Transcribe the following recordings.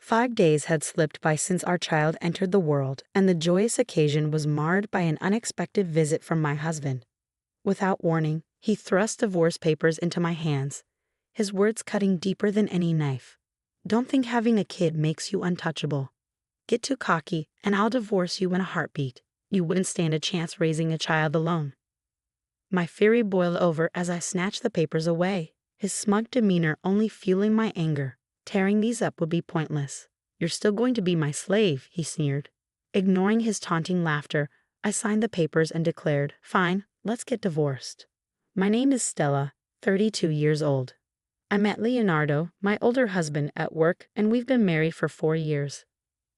5 days had slipped by since our child entered the world, and the joyous occasion was marred by an unexpected visit from my husband. Without warning, he thrust divorce papers into my hands, his words cutting deeper than any knife. "Don't think having a kid makes you untouchable. Get too cocky, and I'll divorce you in a heartbeat. You wouldn't stand a chance raising a child alone." My fury boiled over as I snatched the papers away, his smug demeanor only fueling my anger. Tearing these up would be pointless. "You're still going to be my slave," he sneered. Ignoring his taunting laughter, I signed the papers and declared, "Fine, let's get divorced. My name is Stella, 32 years old. I met Leonardo, my older husband, at work, and we've been married for 4 years.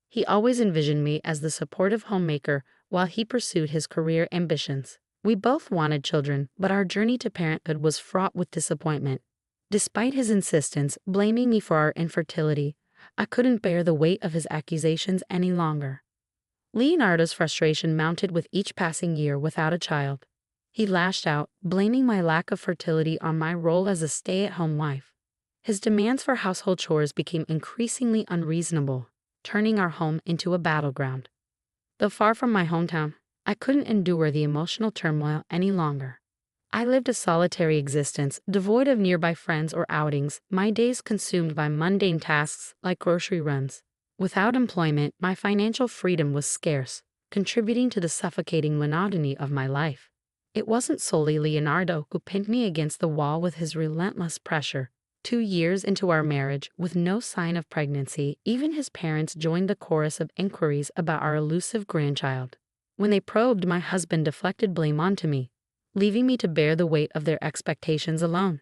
He always envisioned me as the supportive homemaker while he pursued his career ambitions. We both wanted children, but our journey to parenthood was fraught with disappointment. Despite his insistence, blaming me for our infertility, I couldn't bear the weight of his accusations any longer. Leonardo's frustration mounted with each passing year without a child. He lashed out, blaming my lack of fertility on my role as a stay-at-home wife. His demands for household chores became increasingly unreasonable, turning our home into a battleground. Though far from my hometown, I couldn't endure the emotional turmoil any longer. I lived a solitary existence, devoid of nearby friends or outings, my days consumed by mundane tasks like grocery runs. Without employment, my financial freedom was scarce, contributing to the suffocating monotony of my life. It wasn't solely Leonardo who pinned me against the wall with his relentless pressure. 2 years into our marriage, with no sign of pregnancy, even his parents joined the chorus of inquiries about our elusive grandchild. When they probed, my husband deflected blame onto me, leaving me to bear the weight of their expectations alone.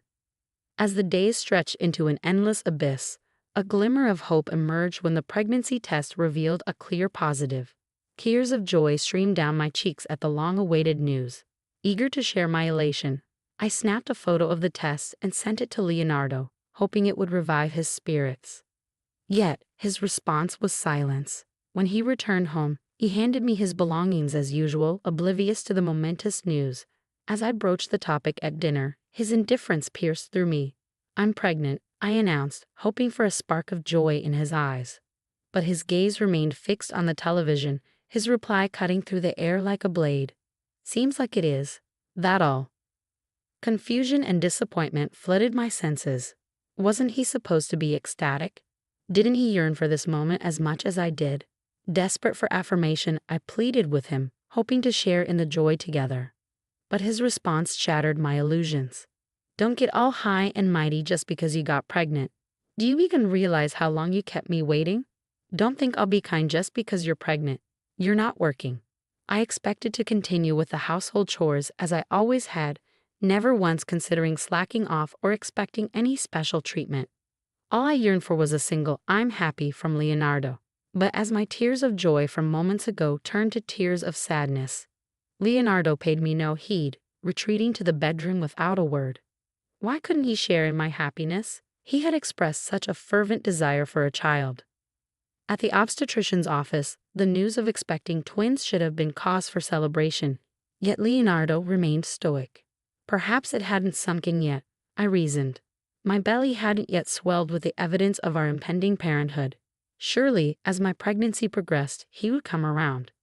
As the days stretched into an endless abyss, a glimmer of hope emerged when the pregnancy test revealed a clear positive. Tears of joy streamed down my cheeks at the long-awaited news. Eager to share my elation, I snapped a photo of the test and sent it to Leonardo, hoping it would revive his spirits. Yet, his response was silence. When he returned home, he handed me his belongings as usual, oblivious to the momentous news. As I broached the topic at dinner, his indifference pierced through me. "I'm pregnant," I announced, hoping for a spark of joy in his eyes. But his gaze remained fixed on the television, his reply cutting through the air like a blade. "Seems like it is. That all." Confusion and disappointment flooded my senses. Wasn't he supposed to be ecstatic? Didn't he yearn for this moment as much as I did? Desperate for affirmation, I pleaded with him, hoping to share in the joy together. But his response shattered my illusions. "Don't get all high and mighty just because you got pregnant. Do you even realize how long you kept me waiting? Don't think I'll be kind just because you're pregnant. You're not working." I expected to continue with the household chores as I always had, never once considering slacking off or expecting any special treatment. All I yearned for was a single "I'm happy" from Leonardo. But as my tears of joy from moments ago turned to tears of sadness, Leonardo paid me no heed, retreating to the bedroom without a word. Why couldn't he share in my happiness? He had expressed such a fervent desire for a child. At the obstetrician's office, the news of expecting twins should have been cause for celebration, yet Leonardo remained stoic. Perhaps it hadn't sunk in yet, I reasoned. My belly hadn't yet swelled with the evidence of our impending parenthood. Surely, as my pregnancy progressed, he would come around.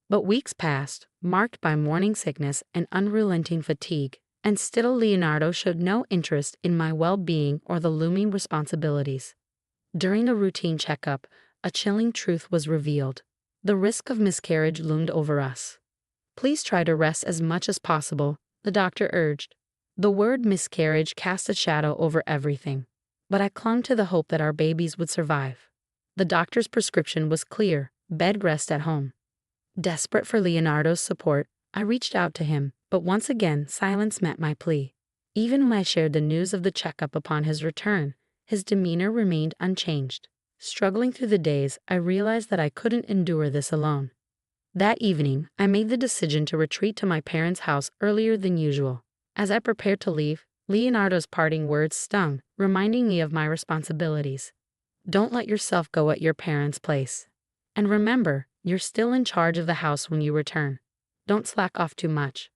But weeks passed, marked by morning sickness and unrelenting fatigue, and still Leonardo showed no interest in my well-being or the looming responsibilities. During a routine checkup, a chilling truth was revealed. The risk of miscarriage loomed over us. "Please try to rest as much as possible," the doctor urged. The word miscarriage cast a shadow over everything, but I clung to the hope that our babies would survive. The doctor's prescription was clear: bed rest at home. Desperate for Leonardo's support, I reached out to him, but once again silence met my plea. Even when I shared the news of the checkup upon his return, his demeanor remained unchanged. Struggling through the days, I realized that I couldn't endure this alone. That evening, I made the decision to retreat to my parents' house earlier than usual. As I prepared to leave, Leonardo's parting words stung, reminding me of my responsibilities. "Don't let yourself go at your parents' place. And remember, you're still in charge of the house when you return. Don't slack off too much."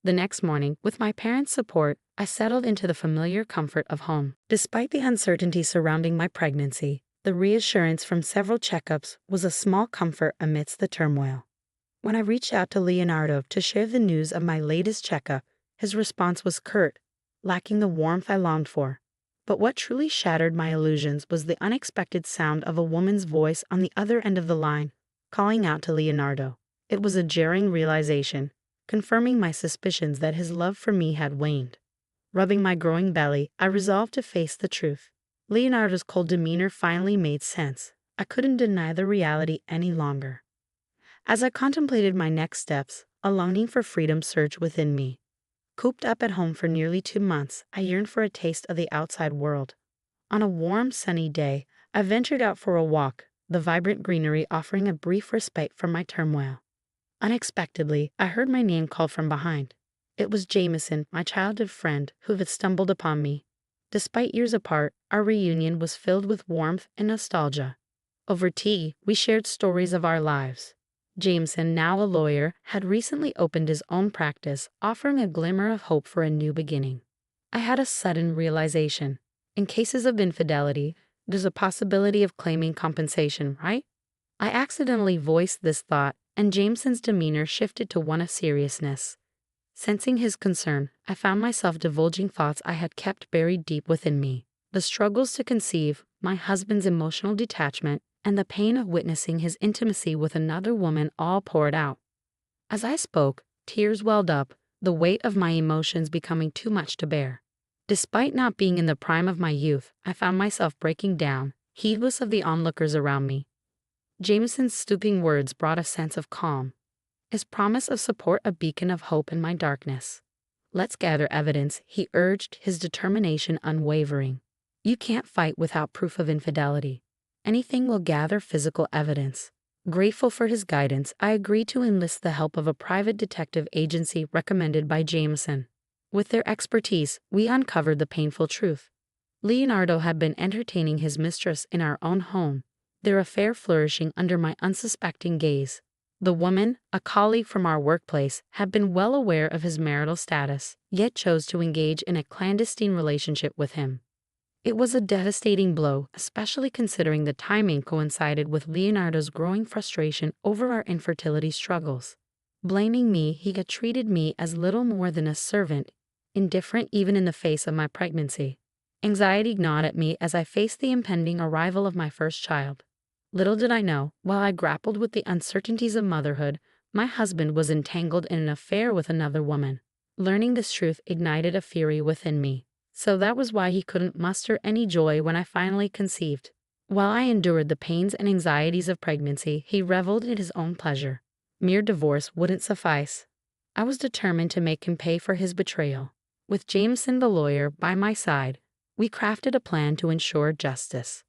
The next morning, with my parents' support, I settled into the familiar comfort of home. Despite the uncertainty surrounding my pregnancy, The reassurance from several checkups was a small comfort amidst the turmoil. When I reached out to Leonardo to share the news of my latest checkup, his response was curt, lacking the warmth I longed for. But what truly shattered my illusions was the unexpected sound of a woman's voice on the other end of the line, calling out to Leonardo. It was a jarring realization, confirming my suspicions that his love for me had waned. Rubbing my growing belly, I resolved to face the truth. Leonardo's cold demeanor finally made sense. I couldn't deny the reality any longer. As I contemplated my next steps, a longing for freedom surged within me. Cooped up at home for nearly 2 months, I yearned for a taste of the outside world. On a warm, sunny day, I ventured out for a walk, the vibrant greenery offering a brief respite from my turmoil. Unexpectedly, I heard my name called from behind. It was Jameson, my childhood friend, who had stumbled upon me. Despite years apart, our reunion was filled with warmth and nostalgia. Over tea, we shared stories of our lives. Jameson, now a lawyer, had recently opened his own practice, offering a glimmer of hope for a new beginning. I had a sudden realization. In cases of infidelity, there's a possibility of claiming compensation, right? I accidentally voiced this thought, and Jameson's demeanor shifted to one of seriousness. Sensing his concern, I found myself divulging thoughts I had kept buried deep within me. The struggles to conceive, my husband's emotional detachment, and the pain of witnessing his intimacy with another woman all poured out. As I spoke, tears welled up, the weight of my emotions becoming too much to bear. Despite not being in the prime of my youth, I found myself breaking down, heedless of the onlookers around me. Jameson's stooping words brought a sense of calm, his promise of support a beacon of hope in my darkness. "Let's gather evidence," he urged, his determination unwavering. "You can't fight without proof of infidelity. Anything will gather physical evidence." Grateful for his guidance, I agreed to enlist the help of a private detective agency recommended by Jameson. With their expertise, we uncovered the painful truth. Leonardo had been entertaining his mistress in our own home, their affair flourishing under my unsuspecting gaze. The woman, a colleague from our workplace, had been well aware of his marital status, yet chose to engage in a clandestine relationship with him. It was a devastating blow, especially considering the timing coincided with Leonardo's growing frustration over our infertility struggles. Blaming me, he had treated me as little more than a servant, indifferent even in the face of my pregnancy. Anxiety gnawed at me as I faced the impending arrival of my first child. Little did I know, while I grappled with the uncertainties of motherhood, my husband was entangled in an affair with another woman. Learning this truth ignited a fury within me. So that was why he couldn't muster any joy when I finally conceived. While I endured the pains and anxieties of pregnancy, he reveled in his own pleasure. Mere divorce wouldn't suffice. I was determined to make him pay for his betrayal. With Jameson the lawyer by my side, we crafted a plan to ensure justice.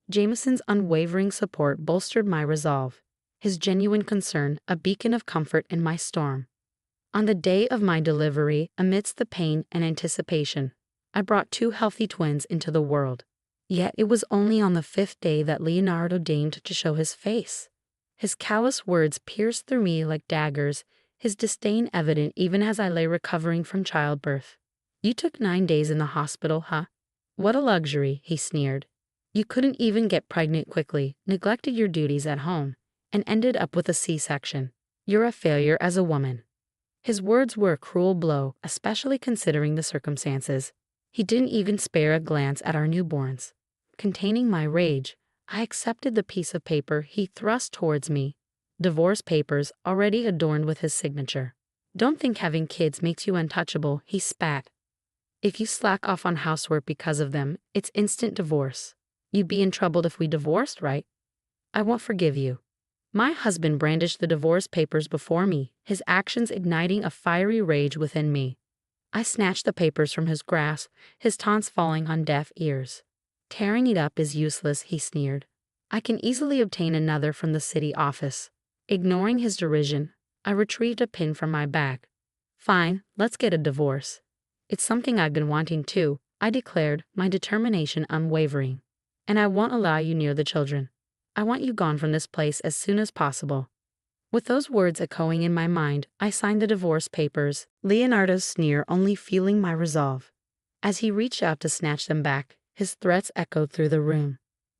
Jameson's unwavering support bolstered my resolve, his genuine concern a beacon of comfort in my storm. On the day of my delivery, amidst the pain and anticipation, I brought 2 healthy twins into the world. Yet it was only on the 5th day that Leonardo deigned to show his face. His callous words pierced through me like daggers, his disdain evident even as I lay recovering from childbirth. "You took 9 days in the hospital, huh? What a luxury," he sneered. "You couldn't even get pregnant quickly, neglected your duties at home, and ended up with a C-section. You're a failure as a woman." His words were a cruel blow, especially considering the circumstances. He didn't even spare a glance at our newborns. Containing my rage, I accepted the piece of paper he thrust towards me. Divorce papers, already adorned with his signature. "Don't think having kids makes you untouchable," he spat. "If you slack off on housework because of them, it's instant divorce. You'd be in trouble if we divorced, right? I won't forgive you." My husband brandished the divorce papers before me, his actions igniting a fiery rage within me. I snatched the papers from his grasp, his taunts falling on deaf ears. "Tearing it up is useless," he sneered. "I can easily obtain another from the city office." Ignoring his derision, I retrieved a pin from my bag. "Fine, let's get a divorce. It's something I've been wanting too," I declared, my determination unwavering. "And I won't allow you near the children. I want you gone from this place as soon as possible." With those words echoing in my mind, I signed the divorce papers, Leonardo's sneer only fueling my resolve. As he reached out to snatch them back, his threats echoed through the room.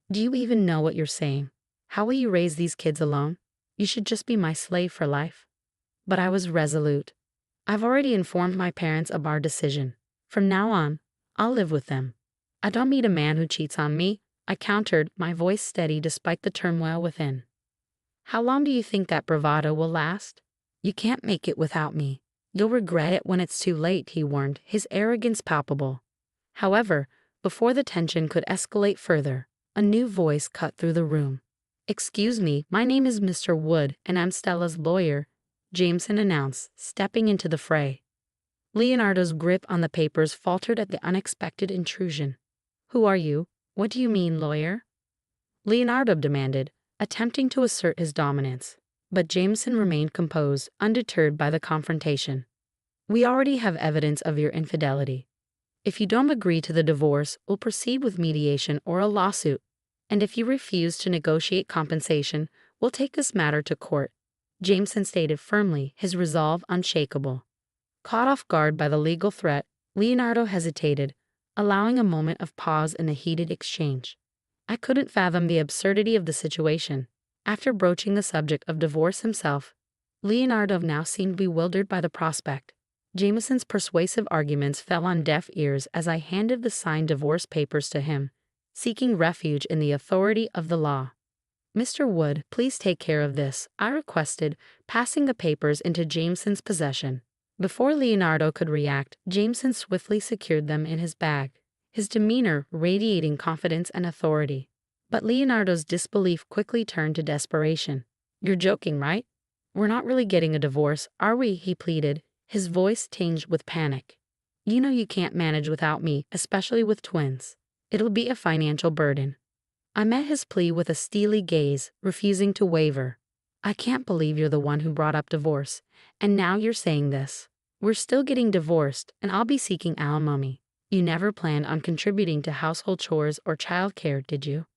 Do you even know what you're saying? How will you raise these kids alone? You should just be my slave for life. But I was resolute. I've already informed my parents of our decision. From now on, I'll live with them. I don't meet a man who cheats on me, I countered, my voice steady despite the turmoil within. How long do you think that bravado will last? You can't make it without me. You'll regret it when it's too late, he warned, his arrogance palpable. However, before the tension could escalate further, a new voice cut through the room. Excuse me, my name is Mr. Wood, and I'm Stella's lawyer, Jameson announced, stepping into the fray. Leonardo's grip on the papers faltered at the unexpected intrusion. Who are you? What do you mean, lawyer? Leonardo demanded, attempting to assert his dominance. But Jameson remained composed, undeterred by the confrontation. We already have evidence of your infidelity. If you don't agree to the divorce, we'll proceed with mediation or a lawsuit. And if you refuse to negotiate compensation, we'll take this matter to court, Jameson stated firmly, his resolve unshakable. Caught off guard by the legal threat, Leonardo hesitated, allowing a moment of pause in the heated exchange. I couldn't fathom the absurdity of the situation. After broaching the subject of divorce himself, Leonardo now seemed bewildered by the prospect. Jameson's persuasive arguments fell on deaf ears as I handed the signed divorce papers to him, seeking refuge in the authority of the law. Mr. Wood, please take care of this, I requested, passing the papers into Jameson's possession. Before Leonardo could react, Jameson swiftly secured them in his bag, his demeanor radiating confidence and authority. But Leonardo's disbelief quickly turned to desperation. You're joking, right? We're not really getting a divorce, are we? He pleaded, his voice tinged with panic. You know you can't manage without me, especially with twins. It'll be a financial burden. I met his plea with a steely gaze, refusing to waver. I can't believe you're the one who brought up divorce, and now you're saying this. We're still getting divorced, and I'll be seeking alimony. You never planned on contributing to household chores or childcare, did you?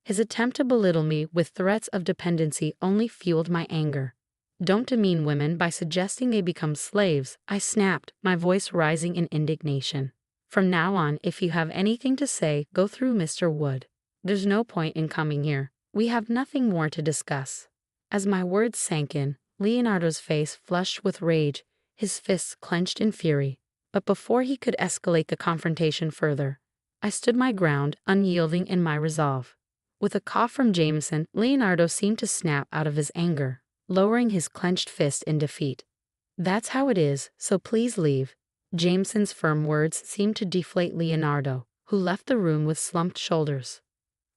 His attempt to belittle me with threats of dependency only fueled my anger. Don't demean women by suggesting they become slaves, I snapped, my voice rising in indignation. From now on, if you have anything to say, go through Mr. Wood. There's no point in coming here. We have nothing more to discuss. As my words sank in, Leonardo's face flushed with rage, his fists clenched in fury. But before he could escalate the confrontation further, I stood my ground, unyielding in my resolve. With a cough from Jameson, Leonardo seemed to snap out of his anger, lowering his clenched fist in defeat. That's how it is, so please leave. Jameson's firm words seemed to deflate Leonardo, who left the room with slumped shoulders.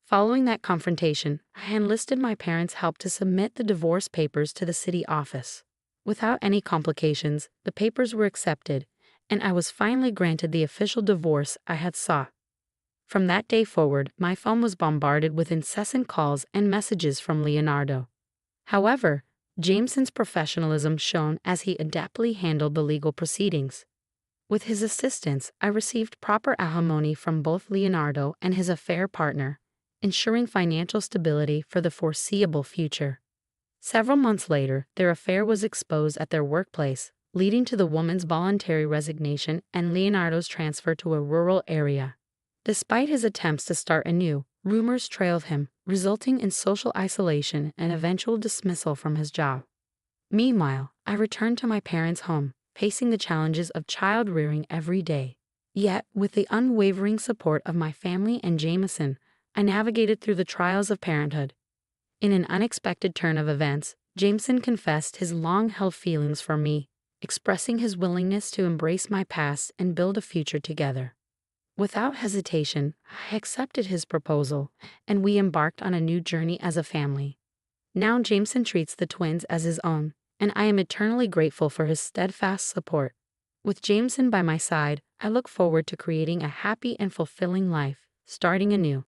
Following that confrontation, I enlisted my parents' help to submit the divorce papers to the city office. Without any complications, the papers were accepted, and I was finally granted the official divorce I had sought. From that day forward, my phone was bombarded with incessant calls and messages from Leonardo. However, Jameson's professionalism shone as he adeptly handled the legal proceedings. With his assistance, I received proper alimony from both Leonardo and his affair partner, ensuring financial stability for the foreseeable future. Several months later, their affair was exposed at their workplace, leading to the woman's voluntary resignation and Leonardo's transfer to a rural area. Despite his attempts to start anew, rumors trailed him, resulting in social isolation and eventual dismissal from his job. Meanwhile, I returned to my parents' home, facing the challenges of child-rearing every day. Yet, with the unwavering support of my family and Jameson, I navigated through the trials of parenthood. In an unexpected turn of events, Jameson confessed his long-held feelings for me, expressing his willingness to embrace my past and build a future together. Without hesitation, I accepted his proposal, and we embarked on a new journey as a family. Now Jameson treats the twins as his own, and I am eternally grateful for his steadfast support. With Jameson by my side, I look forward to creating a happy and fulfilling life, starting anew.